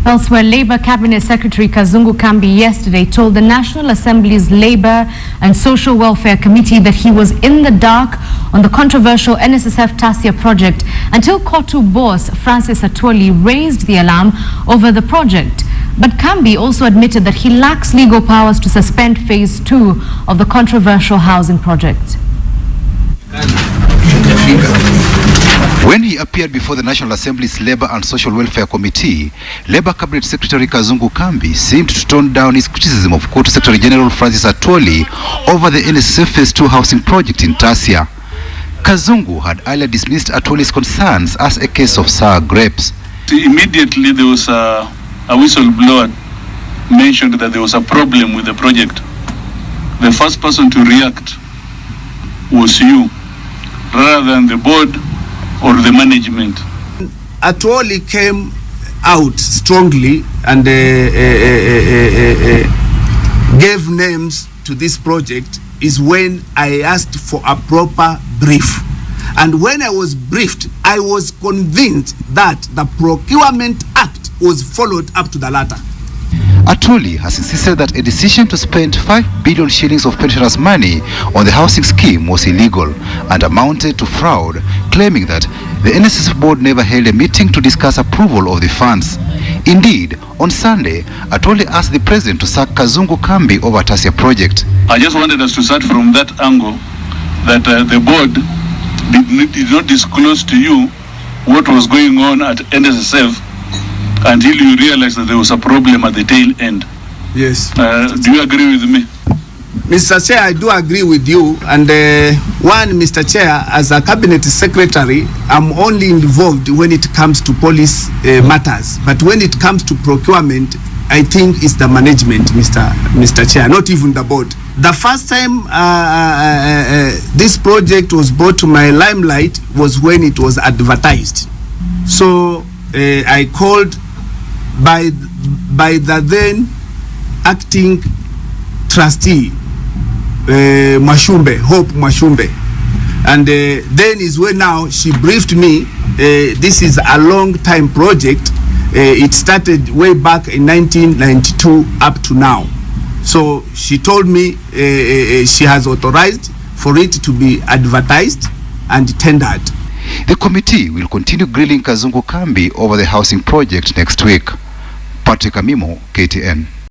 Elsewhere, Labour Cabinet Secretary Kazungu Kambi yesterday told the National Assembly's Labour and Social Welfare Committee that he was in the dark on the controversial NSSF Tassia project until Kotu boss Francis Atwoli raised the alarm over the project. But Kambi also admitted that he lacks legal powers to suspend phase 2 of the controversial housing project. When he appeared before the National Assembly's Labour and Social Welfare Committee, Labour Cabinet Secretary Kazungu Kambi seemed to tone down his criticism of Kotu Secretary General Francis Atwoli over the NSSF Phase 2 housing project in Tassia. Kazungu had earlier dismissed Atwoli's concerns as a case of sour grapes. Immediately there was a whistleblower mentioned that there was a problem with the project. The first person to react was you, rather than the board or the management. Atwoli came out strongly and gave names to this project is when I asked for a proper brief. And when I was briefed, I was convinced that the Procurement Act was followed up to the latter. Atwoli has insisted that a decision to spend 5 billion shillings of pensioners' money on the housing scheme was illegal and amounted to fraud, claiming that the NSSF board never held a meeting to discuss approval of the funds. Indeed, on Sunday, Atwoli asked the president to sack Kazungu Kambi over Tassia project. I just wanted us to start from that angle, that the board did not disclose to you what was going on at NSSF until you realize that there was a problem at the tail end. Yes. Do you agree with me? Mr. Chair, I do agree with you. And one, Mr. Chair, as a cabinet secretary, I'm only involved when it comes to police matters. But when it comes to procurement, I think it's the management, Mr. Chair, not even the board. The first time this project was brought to my limelight was when it was advertised. So I called by the then acting trustee Hope Mwashumbe, and then is when now she briefed me. This is a long time project. It started way back in 1992 up to now. So she told me she has authorized for it to be advertised and tendered. The committee will continue grilling Kazungu Kambi over the housing project next week. Patrick Amimo, KTN.